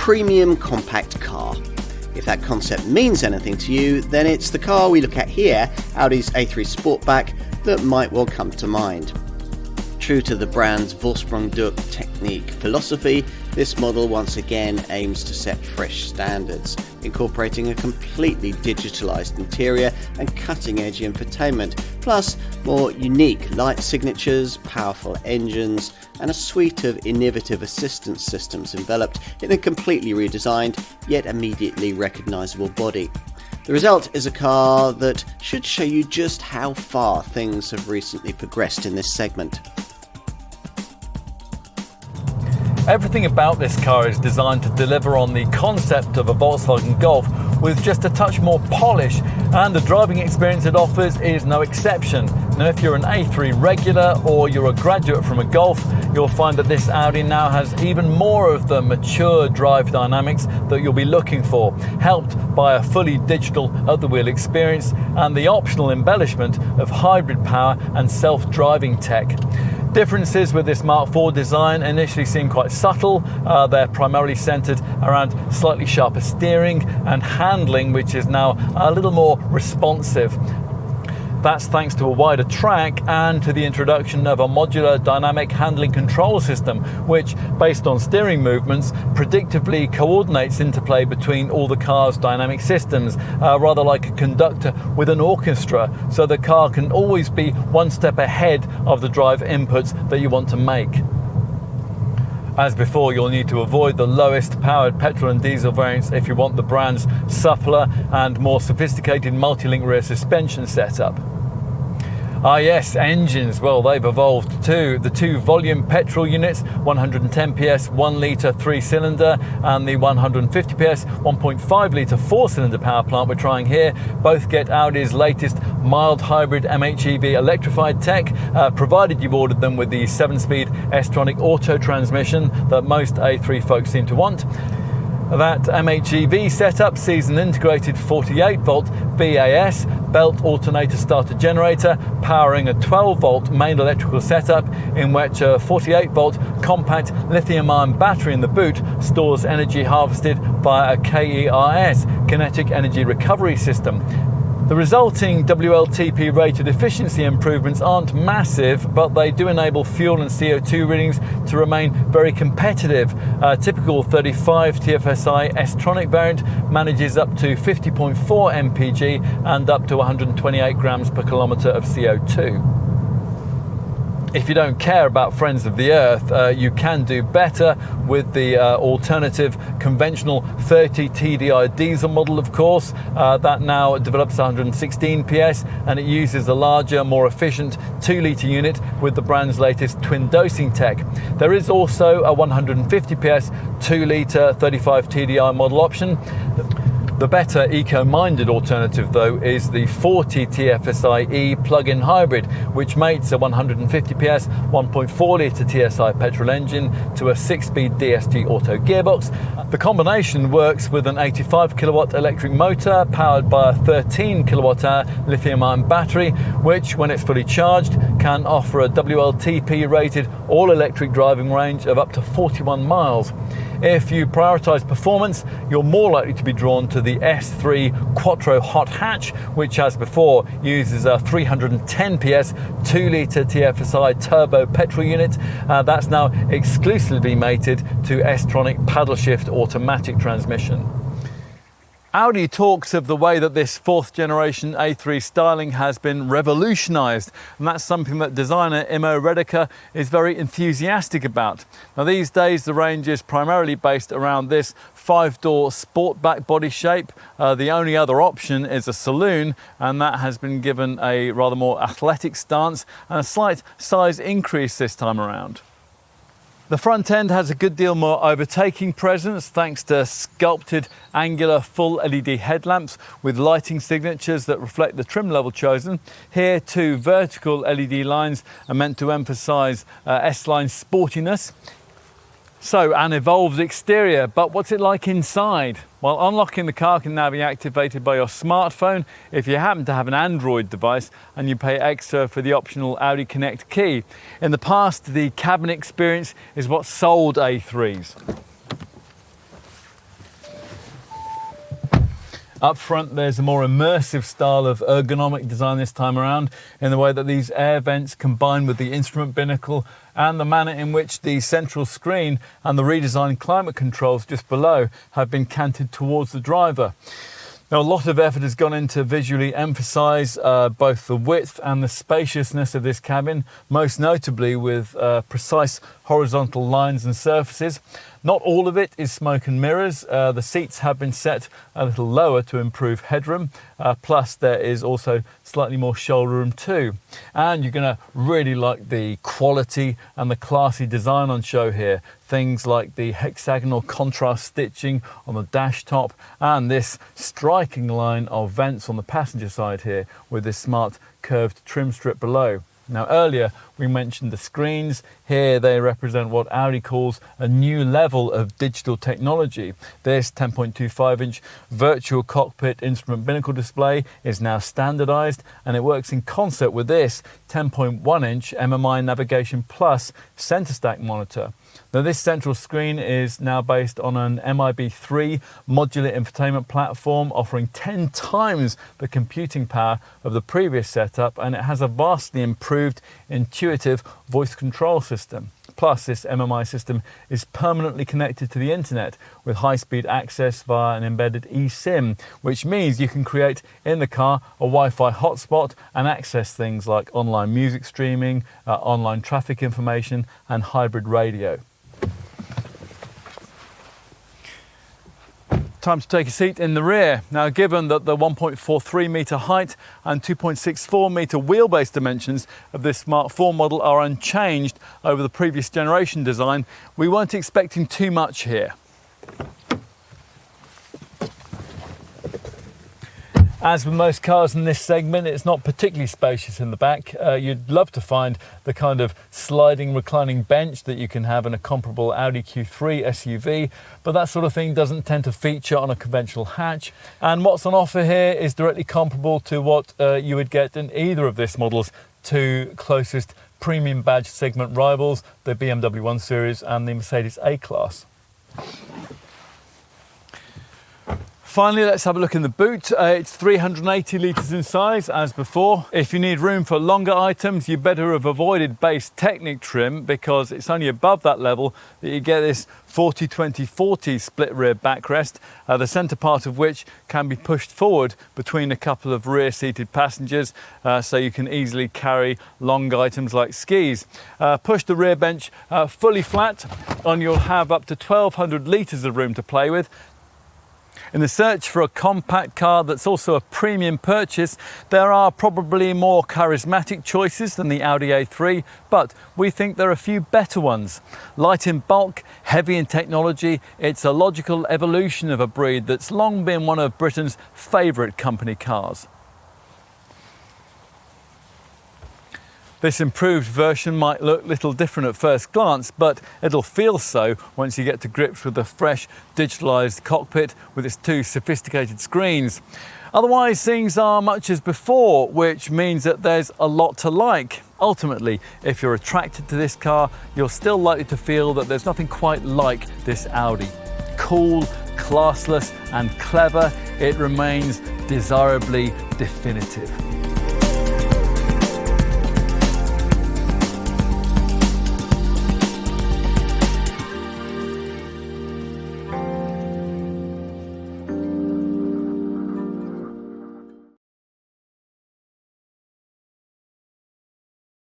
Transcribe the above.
premium compact car. If that concept means anything to you, then it's the car we look at here, Audi's A3 Sportback, that might well come to mind. True to the brand's Vorsprung-Durch technique philosophy, this model once again aims to set fresh standards, incorporating a completely digitalised interior and cutting-edge infotainment, plus more unique light signatures, powerful engines, and a suite of innovative assistance systems enveloped in a completely redesigned, yet immediately recognisable body. The result is a car that should show you just how far things have recently progressed in this segment. Everything about this car is designed to deliver on the concept of a Volkswagen Golf with just a touch more polish, and the driving experience it offers is no exception. Now, if you're an A3 regular or you're a graduate from a Golf, you'll find that this Audi now has even more of the mature drive dynamics that you'll be looking for, helped by a fully digital at-the-wheel experience and the optional embellishment of hybrid power and self-driving tech. Differences with this Mark IV design initially seem quite subtle. They're primarily centered around slightly sharper steering and handling, which is now a little more responsive. That's thanks to a wider track and to the introduction of a modular dynamic handling control system, which, based on steering movements, predictively coordinates interplay between all the car's dynamic systems, rather like a conductor with an orchestra, so the car can always be one step ahead of the drive inputs that you want to make. As before, you'll need to avoid the lowest powered petrol and diesel variants if you want the brand's suppler and more sophisticated multi-link rear suspension setup. Ah yes, engines, well, they've evolved too. The two volume petrol units, 110 PS 1 litre 3-cylinder, and the 150 PS 1.5 litre 4-cylinder power plant we're trying here, both get Audi's latest mild hybrid MHEV electrified tech, provided you've ordered them with the 7-speed S-tronic auto transmission that most A3 folks seem to want. That MHEV setup sees an integrated 48-volt BAS belt alternator starter generator powering a 12-volt main electrical setup in which a 48-volt compact lithium-ion battery in the boot stores energy harvested via a KERS, kinetic energy recovery system. The resulting WLTP rated efficiency improvements aren't massive, but they do enable fuel and CO2 readings to remain very competitive. A typical 35 TFSI S-tronic variant manages up to 50.4 mpg and up to 128 grams per kilometre of CO2. If you don't care about Friends of the Earth, you can do better with the alternative conventional 30 TDI diesel model, of course. That now develops 116 PS and it uses a larger, more efficient 2-litre unit with the brand's latest twin dosing tech. There is also a 150 PS 2-litre 35 TDI model option. The better eco-minded alternative, though, is the 40 TFSI-E plug-in hybrid, which mates a 150 PS 1.4 litre TSI petrol engine to a 6-speed DSG auto gearbox. The combination works with an 85 kilowatt electric motor powered by a 13 kilowatt hour lithium-ion battery, which, when it's fully charged, can offer a WLTP rated all-electric driving range of up to 41 miles. If you prioritise performance, you're more likely to be drawn to the S3 Quattro Hot Hatch, which, as before, uses a 310 PS 2-litre TFSI turbo petrol unit. That's now exclusively mated to S-tronic paddle shift automatic transmission. Audi talks of the way that this 4th generation A3 styling has been revolutionised, and that's something that designer Immo Redeker is very enthusiastic about. Now, these days the range is primarily based around this 5-door Sportback body shape. The only other option is a saloon, and that has been given a rather more athletic stance and a slight size increase this time around. The front end has a good deal more overtaking presence thanks to sculpted angular full LED headlamps with lighting signatures that reflect the trim level chosen. Here, 2 vertical LED lines are meant to emphasise S-line sportiness. So, an evolved exterior, but what's it like inside? Well, unlocking the car can now be activated by your smartphone if you happen to have an Android device and you pay extra for the optional Audi Connect key. In the past, the cabin experience is what sold A3s. Up front, there's a more immersive style of ergonomic design this time around, in the way that these air vents combine with the instrument binnacle and the manner in which the central screen and the redesigned climate controls just below have been canted towards the driver. Now, a lot of effort has gone into visually emphasise both the width and the spaciousness of this cabin, most notably with precise horizontal lines and surfaces. Not all of it is smoke and mirrors. The seats have been set a little lower to improve headroom, plus there is also slightly more shoulder room too. And you're going to really like the quality and the classy design on show here. Things like the hexagonal contrast stitching on the dash top and this striking line of vents on the passenger side here with this smart curved trim strip below. Now, earlier we mentioned the screens. Here they represent what Audi calls a new level of digital technology. This 10.25-inch virtual cockpit instrument binnacle display is now standardized, and it works in concert with this 10.1-inch MMI Navigation Plus center stack monitor. Now, this central screen is now based on an MIB3 modular infotainment platform, offering 10 times the computing power of the previous setup, and it has a vastly improved intuitive voice control system. Plus, this MMI system is permanently connected to the internet with high-speed access via an embedded eSIM, which means you can create in the car a Wi-Fi hotspot and access things like online music streaming, online traffic information, and hybrid radio. Time to take a seat in the rear. Now, given that the 1.43 metre height and 2.64 metre wheelbase dimensions of this Smart 4 model are unchanged over the previous generation design, we weren't expecting too much here. As with most cars in this segment, it's not particularly spacious in the back. You'd love to find the kind of sliding reclining bench that you can have in a comparable Audi Q3 SUV, but that sort of thing doesn't tend to feature on a conventional hatch. And what's on offer here is directly comparable to what you would get in either of this model's two closest premium badge segment rivals, the BMW 1 Series and the Mercedes A-Class. Finally, let's have a look in the boot. It's 380 litres in size, as before. If you need room for longer items, you better have avoided base Technic trim, because it's only above that level that you get this 40-20-40 split rear backrest, the centre part of which can be pushed forward between a couple of rear-seated passengers, so you can easily carry long items like skis. Push the rear bench fully flat, and you'll have up to 1,200 litres of room to play with. In the search for a compact car that's also a premium purchase, there are probably more charismatic choices than the Audi A3, but we think there are a few better ones. Light in bulk, heavy in technology, it's a logical evolution of a breed that's long been one of Britain's favourite company cars. This improved version might look a little different at first glance, but it'll feel so once you get to grips with the fresh digitalised cockpit with its two sophisticated screens. Otherwise, things are much as before, which means that there's a lot to like. Ultimately, if you're attracted to this car, you're still likely to feel that there's nothing quite like this Audi. Cool, classless and clever, it remains desirably definitive.